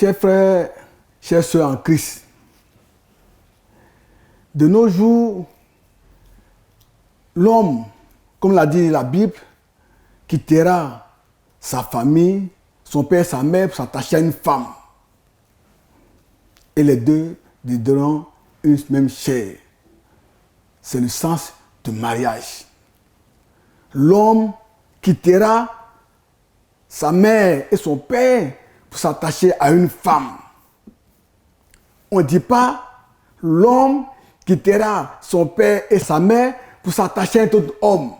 Chers frères, chères sœurs en Christ, de nos jours, l'homme, comme l'a dit la Bible, quittera sa famille, son père et sa mère pour s'attacher à une femme. Et les deux deviendront une même chair. C'est le sens du mariage. L'homme quittera sa mère et son père pour s'attacher à une femme. On ne dit pas l'homme quittera son père et sa mère pour s'attacher à un autre homme.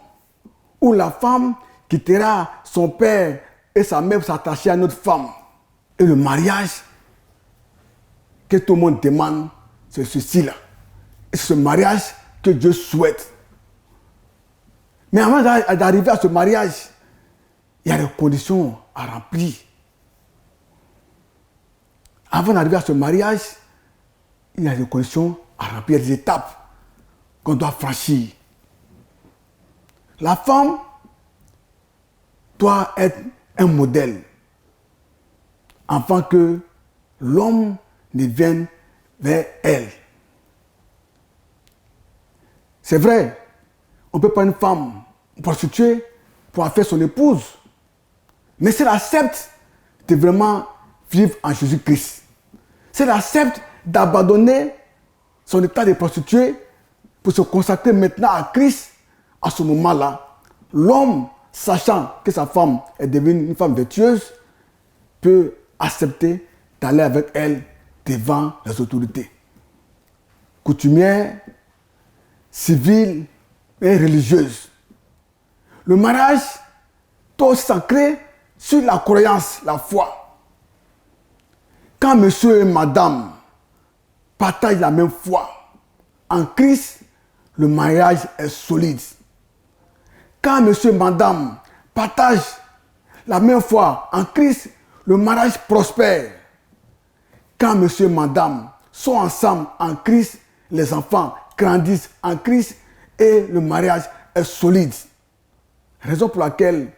Ou la femme quittera son père et sa mère pour s'attacher à une autre femme. Et le mariage que tout le monde demande, c'est ceci-là. Et c'est ce mariage que Dieu souhaite. Mais avant d'arriver à ce mariage, il y a des conditions à remplir. Avant d'arriver à ce mariage, il y a des conditions à remplir, des étapes qu'on doit franchir. La femme doit être un modèle afin que l'homme ne vienne vers elle. C'est vrai, on ne peut pas une femme prostituée pour en faire son épouse. Mais si elle accepte de vraiment vivre en Jésus-Christ, si elle accepte d'abandonner son état de prostituée pour se consacrer maintenant à Christ, à ce moment-là, l'homme, sachant que sa femme est devenue une femme vertueuse, peut accepter d'aller avec elle devant les autorités coutumières, civiles et religieuses. Le mariage doit s'ancrer sur la croyance, la foi. Quand monsieur et madame partagent la même foi en Christ, le mariage est solide. Quand monsieur et madame partagent la même foi en Christ, le mariage prospère. Quand monsieur et madame sont ensemble en Christ, les enfants grandissent en Christ et le mariage est solide. Raison pour laquelle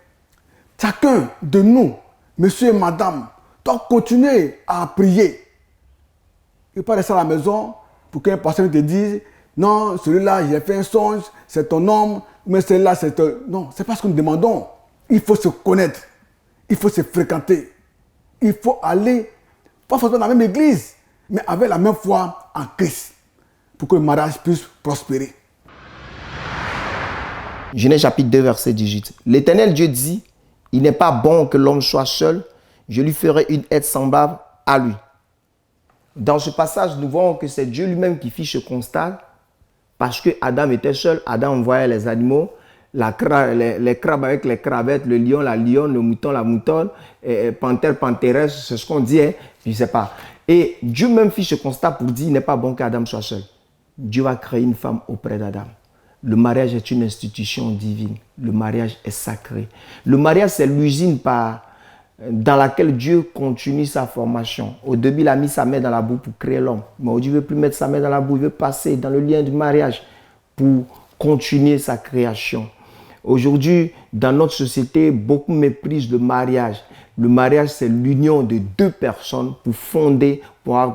chacun de nous, monsieur et madame, doit continuer à prier. Il ne faut pas rester à la maison pour qu'un pasteur te dise non, celui-là, j'ai fait un songe, c'est ton homme, mais celui-là, c'est ton... Non, ce n'est pas ce que nous demandons. Il faut se connaître, il faut se fréquenter, il faut aller, pas forcément dans la même église, mais avec la même foi en Christ, pour que le mariage puisse prospérer. Genèse chapitre 2, verset 18. L'Éternel Dieu dit, il n'est pas bon que l'homme soit seul, je lui ferai une aide semblable à lui. Dans ce passage, nous voyons que c'est Dieu lui-même qui fit ce constat, parce que Adam était seul, Adam envoyait les animaux, les crabes avec les crabettes, le lion, la lionne, le mouton, la moutonne, panthère, panthéresse, c'est ce qu'on dit, hein? Je ne sais pas. Et Dieu même fit ce constat pour dire, il n'est pas bon qu'Adam soit seul. Dieu va créer une femme auprès d'Adam. Le mariage est une institution divine. Le mariage est sacré. Le mariage, c'est l'usine dans laquelle Dieu continue sa formation. Au début, il a mis sa main dans la boue pour créer l'homme. Mais aujourd'hui, il ne veut plus mettre sa main dans la boue. Il veut passer dans le lien du mariage pour continuer sa création. Aujourd'hui, dans notre société, beaucoup méprisent le mariage. Le mariage, c'est l'union de deux personnes pour fonder,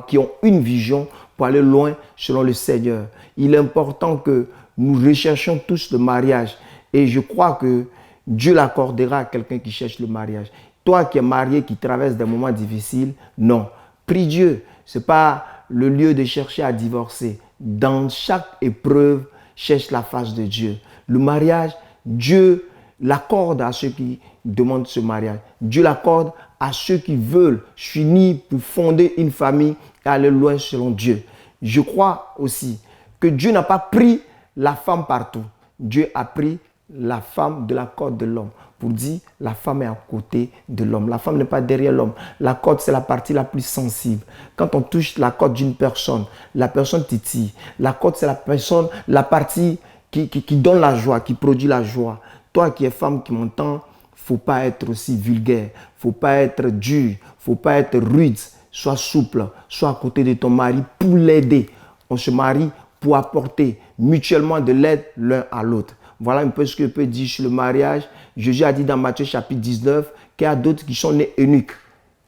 qui ont une vision, pour aller loin selon le Seigneur. Il est important que nous recherchons tous le mariage. Et je crois que Dieu l'accordera à quelqu'un qui cherche le mariage. Toi qui es marié, qui traverse des moments difficiles, non. Prie Dieu. Ce n'est pas le lieu de chercher à divorcer. Dans chaque épreuve, cherche la face de Dieu. Le mariage, Dieu l'accorde à ceux qui demandent ce mariage. Dieu l'accorde à ceux qui veulent s'unir pour fonder une famille et aller loin selon Dieu. Je crois aussi que Dieu n'a pas pris la femme partout. Dieu a pris la femme de la corde de l'homme pour dire la femme est à côté de l'homme. La femme n'est pas derrière l'homme. La corde, c'est la partie la plus sensible. Quand on touche la corde d'une personne, la personne titille. La corde, c'est la partie qui donne la joie, qui produit la joie. Toi qui es femme qui m'entends, il ne faut pas être aussi vulgaire. Il ne faut pas être dur. Il ne faut pas être rude. Sois souple. Sois à côté de ton mari pour l'aider. On se marie pour apporter mutuellement de l'aide l'un à l'autre. Voilà un peu ce que je peux dire sur le mariage. Jésus a dit dans Matthieu chapitre 19 qu'il y a d'autres qui sont nés eunuques.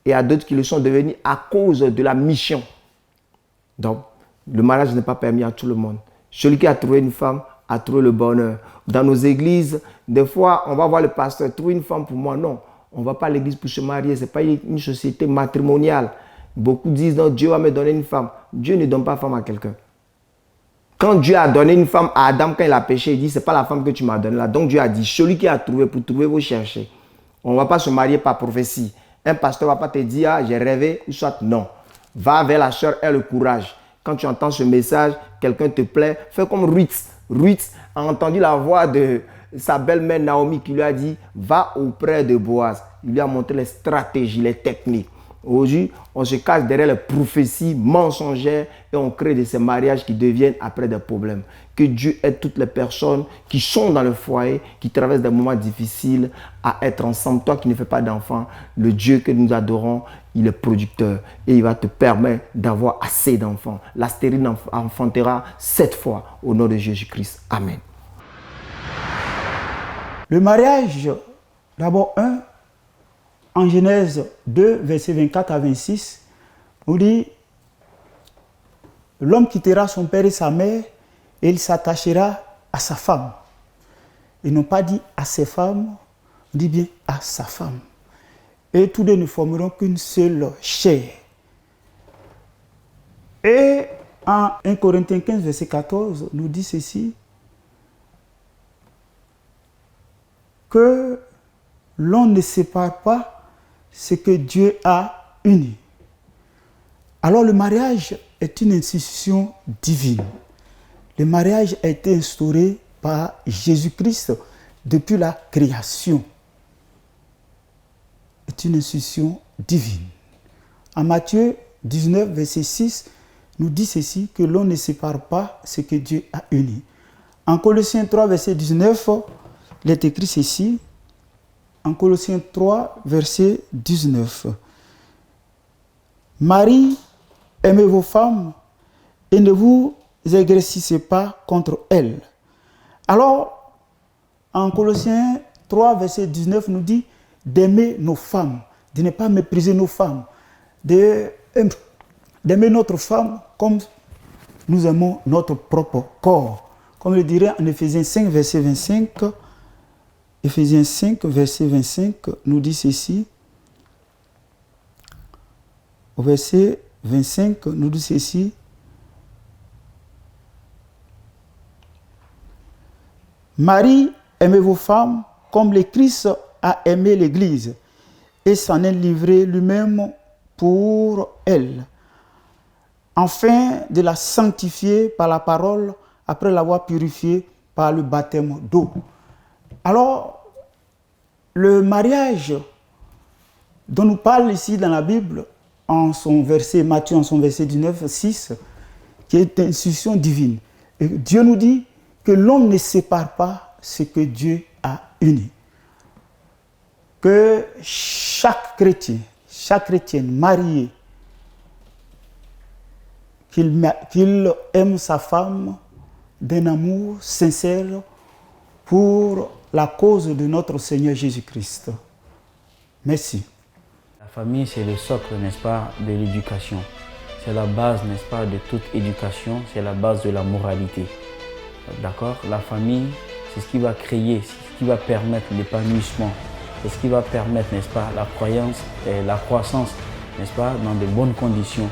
et à d'autres qui le sont devenus à cause de la mission. Donc, le mariage n'est pas permis à tout le monde. Celui qui a trouvé une femme a trouvé le bonheur. Dans nos églises, des fois, on va voir le pasteur, trouver une femme pour moi. Non, on ne va pas à l'église pour se marier. Ce n'est pas une société matrimoniale. Beaucoup disent, non, Dieu va me donner une femme. Dieu ne donne pas femme à quelqu'un. Quand Dieu a donné une femme à Adam, quand il a péché, il dit, ce n'est pas la femme que tu m'as donnée là. Donc Dieu a dit, celui qui a trouvé, pour trouver, vous cherchez. On ne va pas se marier par prophétie. Un pasteur ne va pas te dire, ah, j'ai rêvé, ou soit non. Va vers la sœur, aie le courage. Quand tu entends ce message, quelqu'un te plaît, fais comme Ruth. Ruth a entendu la voix de sa belle-mère Naomi qui lui a dit, va auprès de Boaz. Il lui a montré les stratégies, les techniques. Aujourd'hui, on se cache derrière les prophéties mensongères et on crée de ces mariages qui deviennent après des problèmes. Que Dieu aide toutes les personnes qui sont dans le foyer, qui traversent des moments difficiles à être ensemble. Toi qui ne fais pas d'enfants, le Dieu que nous adorons, il est producteur et il va te permettre d'avoir assez d'enfants. La stérile enfantera 7 fois au nom de Jésus-Christ. Amen. Le mariage, d'abord en Genèse 2, versets 24 à 26, on dit « L'homme quittera son père et sa mère et il s'attachera à sa femme. » Ils n'ont pas dit à ses femmes, on dit bien à sa femme. Et tous deux ne formeront qu'une seule chair. Et en 1 Corinthiens 15, verset 14, nous dit ceci, que l'on ne sépare pas ce que Dieu a uni. Alors le mariage est une institution divine. Le mariage a été instauré par Jésus-Christ depuis la création. C'est une institution divine. En Matthieu 19, verset 6, nous dit ceci, que l'on ne sépare pas ce que Dieu a uni. En Colossiens 3, verset 19, il est écrit ceci, en Colossiens 3, verset 19. Marie, aimez vos femmes et ne vous exercez pas contre elles. Alors, en Colossiens 3, verset 19, nous dit d'aimer nos femmes, de ne pas mépriser nos femmes, d'aimer notre femme comme nous aimons notre propre corps. Comme le dirait en Éphésiens 5, verset 25, Éphésiens 5, verset 25, nous dit ceci. Au verset 25, nous dit ceci. Marie, aimez vos femmes comme le Christ a aimé l'Église et s'en est livré lui-même pour elle, afin de la sanctifier par la parole après l'avoir purifiée par le baptême d'eau. Alors, le mariage dont nous parle ici dans la Bible, en son verset, Matthieu en son verset 19, 6, qui est une institution divine. Et Dieu nous dit que l'homme ne sépare pas ce que Dieu a uni. Que chaque chrétien, chaque chrétienne mariée, qu'il aime sa femme d'un amour sincère pour la cause de notre Seigneur Jésus-Christ. Merci. La famille, c'est le socle, n'est-ce pas, de l'éducation. C'est la base, n'est-ce pas, de toute éducation, c'est la base de la moralité. D'accord? La famille, c'est ce qui va créer, c'est ce qui va permettre l'épanouissement, c'est ce qui va permettre, n'est-ce pas, la croyance et la croissance, n'est-ce pas, dans de bonnes conditions